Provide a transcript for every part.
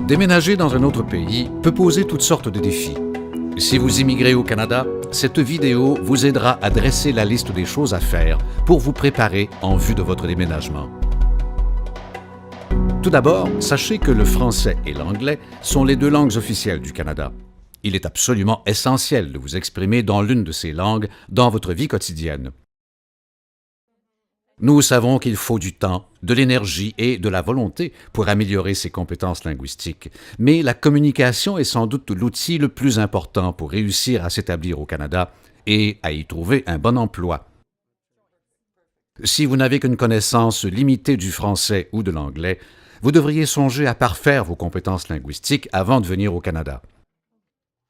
Déménager dans un autre pays peut poser toutes sortes de défis. Si vous immigrez au Canada, cette vidéo vous aidera à dresser la liste des choses à faire pour vous préparer en vue de votre déménagement. Tout d'abord, sachez que le français et l'anglais sont les deux langues officielles du Canada. Il est absolument essentiel de vous exprimer dans l'une de ces langues dans votre vie quotidienne. Nous savons qu'il faut du temps, de l'énergie et de la volonté pour améliorer ses compétences linguistiques, mais la communication est sans doute l'outil le plus important pour réussir à s'établir au Canada et à y trouver un bon emploi. Si vous n'avez qu'une connaissance limitée du français ou de l'anglais, vous devriez songer à parfaire vos compétences linguistiques avant de venir au Canada.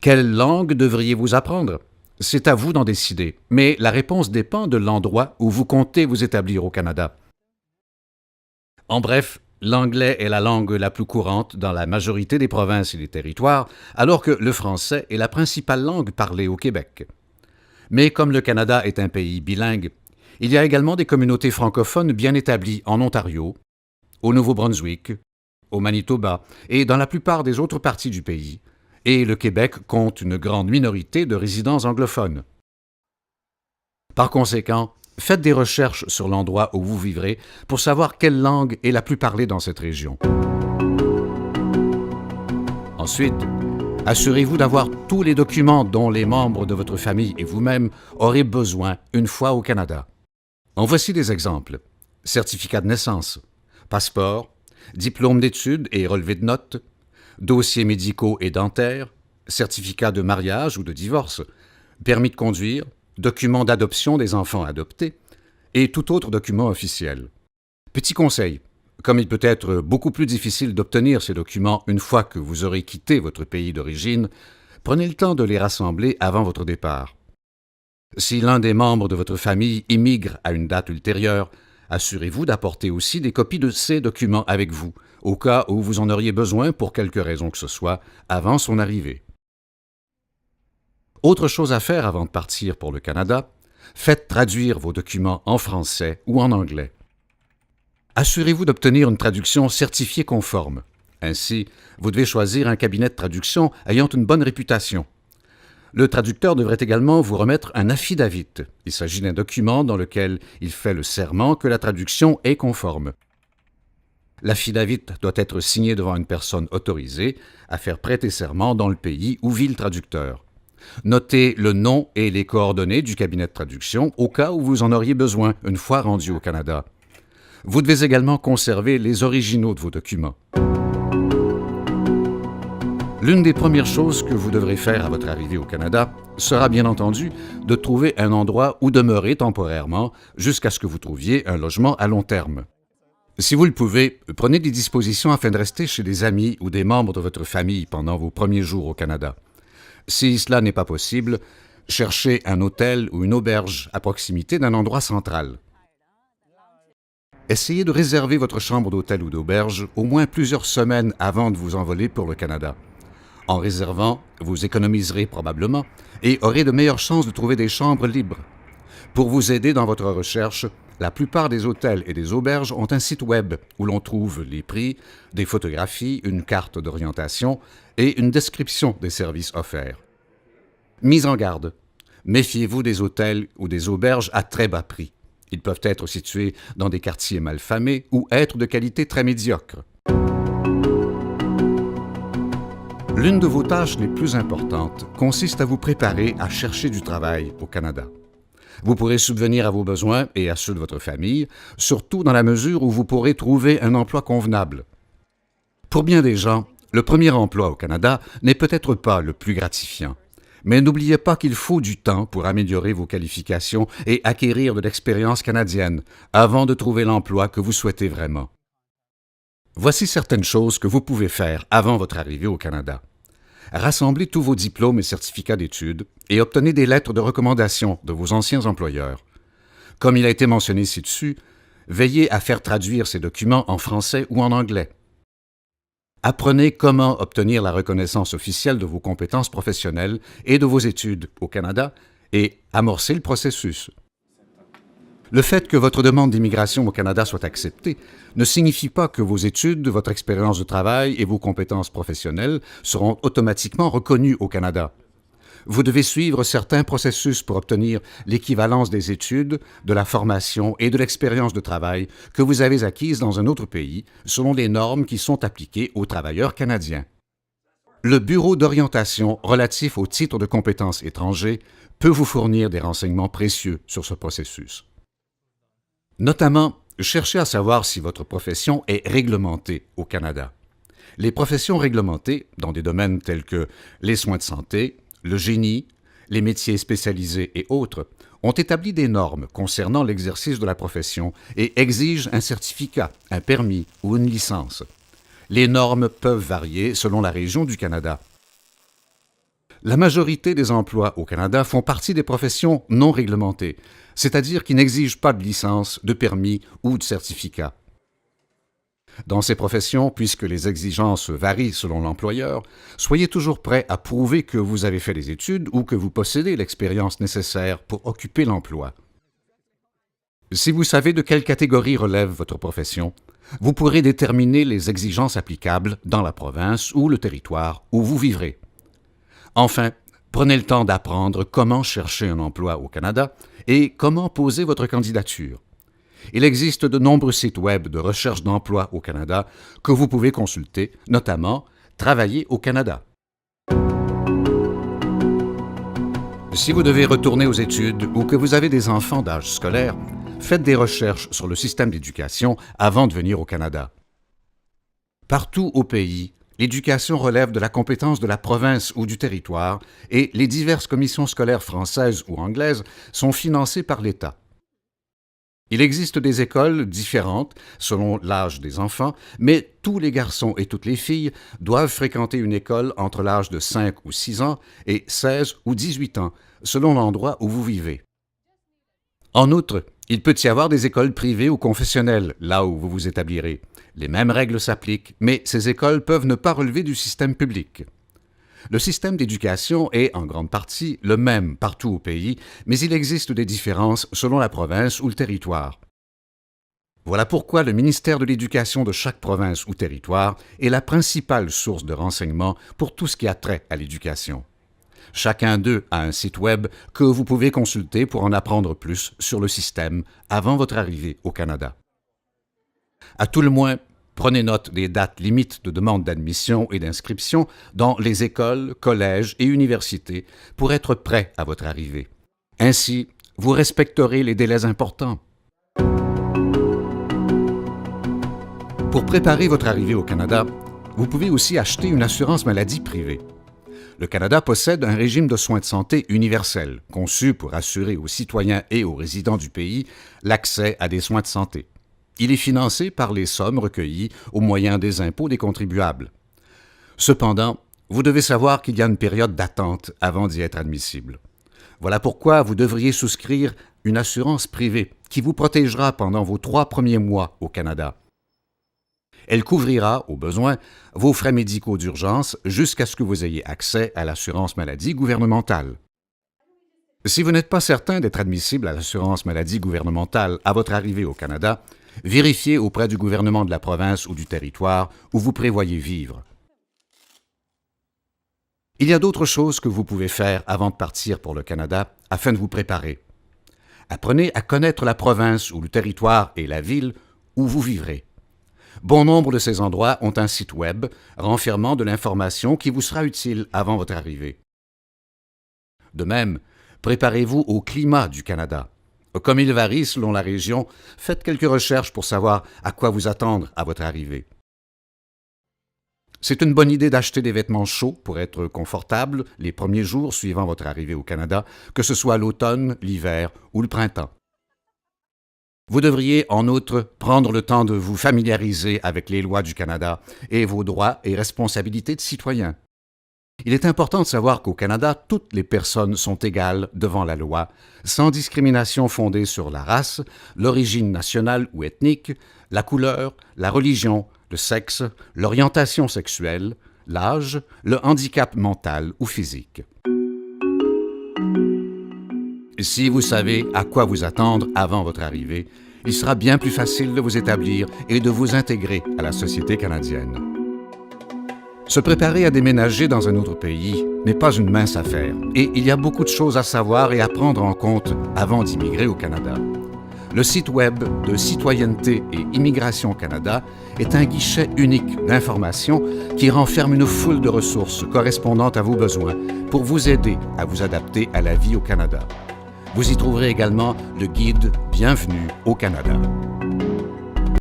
Quelle langue devriez-vous apprendre? C'est à vous d'en décider, mais la réponse dépend de l'endroit où vous comptez vous établir au Canada. En bref, l'anglais est la langue la plus courante dans la majorité des provinces et des territoires, alors que le français est la principale langue parlée au Québec. Mais comme le Canada est un pays bilingue, il y a également des communautés francophones bien établies en Ontario, au Nouveau-Brunswick, au Manitoba et dans la plupart des autres parties du pays, et le Québec compte une grande minorité de résidents anglophones. Par conséquent, faites des recherches sur l'endroit où vous vivrez pour savoir quelle langue est la plus parlée dans cette région. Ensuite, assurez-vous d'avoir tous les documents dont les membres de votre famille et vous-même aurez besoin une fois au Canada. En voici des exemples. Certificat de naissance, passeport, diplôme d'études et relevé de notes, dossiers médicaux et dentaires, certificat de mariage ou de divorce, permis de conduire, documents d'adoption des enfants adoptés et tout autre document officiel. Petit conseil, comme il peut être beaucoup plus difficile d'obtenir ces documents une fois que vous aurez quitté votre pays d'origine, prenez le temps de les rassembler avant votre départ. Si l'un des membres de votre famille immigre à une date ultérieure, assurez-vous d'apporter aussi des copies de ces documents avec vous, au cas où vous en auriez besoin pour quelque raison que ce soit, avant son arrivée. Autre chose à faire avant de partir pour le Canada, faites traduire vos documents en français ou en anglais. Assurez-vous d'obtenir une traduction certifiée conforme. Ainsi, vous devez choisir un cabinet de traduction ayant une bonne réputation. Le traducteur devrait également vous remettre un affidavit. Il s'agit d'un document dans lequel il fait le serment que la traduction est conforme. L'affidavit doit être signé devant une personne autorisée à faire prêter serment dans le pays où vit le traducteur. Notez le nom et les coordonnées du cabinet de traduction au cas où vous en auriez besoin une fois rendu au Canada. Vous devez également conserver les originaux de vos documents. L'une des premières choses que vous devrez faire à votre arrivée au Canada sera bien entendu de trouver un endroit où demeurer temporairement jusqu'à ce que vous trouviez un logement à long terme. Si vous le pouvez, prenez des dispositions afin de rester chez des amis ou des membres de votre famille pendant vos premiers jours au Canada. Si cela n'est pas possible, cherchez un hôtel ou une auberge à proximité d'un endroit central. Essayez de réserver votre chambre d'hôtel ou d'auberge au moins plusieurs semaines avant de vous envoler pour le Canada. En réservant, vous économiserez probablement et aurez de meilleures chances de trouver des chambres libres. Pour vous aider dans votre recherche, la plupart des hôtels et des auberges ont un site web où l'on trouve les prix, des photographies, une carte d'orientation et une description des services offerts. Mise en garde, méfiez-vous des hôtels ou des auberges à très bas prix. Ils peuvent être situés dans des quartiers malfamés ou être de qualité très médiocre. L'une de vos tâches les plus importantes consiste à vous préparer à chercher du travail au Canada. Vous pourrez subvenir à vos besoins et à ceux de votre famille, surtout dans la mesure où vous pourrez trouver un emploi convenable. Pour bien des gens, le premier emploi au Canada n'est peut-être pas le plus gratifiant. Mais n'oubliez pas qu'il faut du temps pour améliorer vos qualifications et acquérir de l'expérience canadienne avant de trouver l'emploi que vous souhaitez vraiment. Voici certaines choses que vous pouvez faire avant votre arrivée au Canada. Rassemblez tous vos diplômes et certificats d'études et obtenez des lettres de recommandation de vos anciens employeurs. Comme il a été mentionné ci-dessus, veillez à faire traduire ces documents en français ou en anglais. Apprenez comment obtenir la reconnaissance officielle de vos compétences professionnelles et de vos études au Canada et amorcez le processus. Le fait que votre demande d'immigration au Canada soit acceptée ne signifie pas que vos études, votre expérience de travail et vos compétences professionnelles seront automatiquement reconnues au Canada. Vous devez suivre certains processus pour obtenir l'équivalence des études, de la formation et de l'expérience de travail que vous avez acquises dans un autre pays, selon les normes qui sont appliquées aux travailleurs canadiens. Le Bureau d'orientation relatif aux titres de compétences étrangers peut vous fournir des renseignements précieux sur ce processus. Notamment, cherchez à savoir si votre profession est réglementée au Canada. Les professions réglementées, dans des domaines tels que les soins de santé, le génie, les métiers spécialisés et autres, ont établi des normes concernant l'exercice de la profession et exigent un certificat, un permis ou une licence. Les normes peuvent varier selon la région du Canada. La majorité des emplois au Canada font partie des professions non réglementées, c'est-à-dire qui n'exigent pas de licence, de permis ou de certificat. Dans ces professions, puisque les exigences varient selon l'employeur, soyez toujours prêt à prouver que vous avez fait les études ou que vous possédez l'expérience nécessaire pour occuper l'emploi. Si vous savez de quelle catégorie relève votre profession, vous pourrez déterminer les exigences applicables dans la province ou le territoire où vous vivrez. Enfin, prenez le temps d'apprendre comment chercher un emploi au Canada et comment poser votre candidature. Il existe de nombreux sites web de recherche d'emploi au Canada que vous pouvez consulter, notamment Travailler au Canada. Si vous devez retourner aux études ou que vous avez des enfants d'âge scolaire, faites des recherches sur le système d'éducation avant de venir au Canada. Partout au pays, l'éducation relève de la compétence de la province ou du territoire et les diverses commissions scolaires françaises ou anglaises sont financées par l'État. Il existe des écoles différentes selon l'âge des enfants, mais tous les garçons et toutes les filles doivent fréquenter une école entre l'âge de 5 ou 6 ans et 16 ou 18 ans, selon l'endroit où vous vivez. En outre, il peut y avoir des écoles privées ou confessionnelles, là où vous vous établirez. Les mêmes règles s'appliquent, mais ces écoles peuvent ne pas relever du système public. Le système d'éducation est, en grande partie, le même partout au pays, mais il existe des différences selon la province ou le territoire. Voilà pourquoi le ministère de l'Éducation de chaque province ou territoire est la principale source de renseignements pour tout ce qui a trait à l'éducation. Chacun d'eux a un site web que vous pouvez consulter pour en apprendre plus sur le système avant votre arrivée au Canada. À tout le moins, prenez note des dates limites de demande d'admission et d'inscription dans les écoles, collèges et universités pour être prêt à votre arrivée. Ainsi, vous respecterez les délais importants. Pour préparer votre arrivée au Canada, vous pouvez aussi acheter une assurance maladie privée. Le Canada possède un régime de soins de santé universel, conçu pour assurer aux citoyens et aux résidents du pays l'accès à des soins de santé. Il est financé par les sommes recueillies au moyen des impôts des contribuables. Cependant, vous devez savoir qu'il y a une période d'attente avant d'y être admissible. Voilà pourquoi vous devriez souscrire une assurance privée qui vous protégera pendant vos 3 premiers mois au Canada. Elle couvrira, au besoin, vos frais médicaux d'urgence jusqu'à ce que vous ayez accès à l'assurance maladie gouvernementale. Si vous n'êtes pas certain d'être admissible à l'assurance maladie gouvernementale à votre arrivée au Canada, vérifiez auprès du gouvernement de la province ou du territoire où vous prévoyez vivre. Il y a d'autres choses que vous pouvez faire avant de partir pour le Canada afin de vous préparer. Apprenez à connaître la province ou le territoire et la ville où vous vivrez. Bon nombre de ces endroits ont un site web renfermant de l'information qui vous sera utile avant votre arrivée. De même, préparez-vous au climat du Canada. Comme il varie selon la région, faites quelques recherches pour savoir à quoi vous attendre à votre arrivée. C'est une bonne idée d'acheter des vêtements chauds pour être confortable les premiers jours suivant votre arrivée au Canada, que ce soit l'automne, l'hiver ou le printemps. Vous devriez, en outre, prendre le temps de vous familiariser avec les lois du Canada et vos droits et responsabilités de citoyen. Il est important de savoir qu'au Canada, toutes les personnes sont égales devant la loi, sans discrimination fondée sur la race, l'origine nationale ou ethnique, la couleur, la religion, le sexe, l'orientation sexuelle, l'âge, le handicap mental ou physique. Si vous savez à quoi vous attendre avant votre arrivée, il sera bien plus facile de vous établir et de vous intégrer à la société canadienne. Se préparer à déménager dans un autre pays n'est pas une mince affaire et il y a beaucoup de choses à savoir et à prendre en compte avant d'immigrer au Canada. Le site web de Citoyenneté et Immigration Canada est un guichet unique d'informations qui renferme une foule de ressources correspondant à vos besoins pour vous aider à vous adapter à la vie au Canada. Vous y trouverez également le guide Bienvenue au Canada.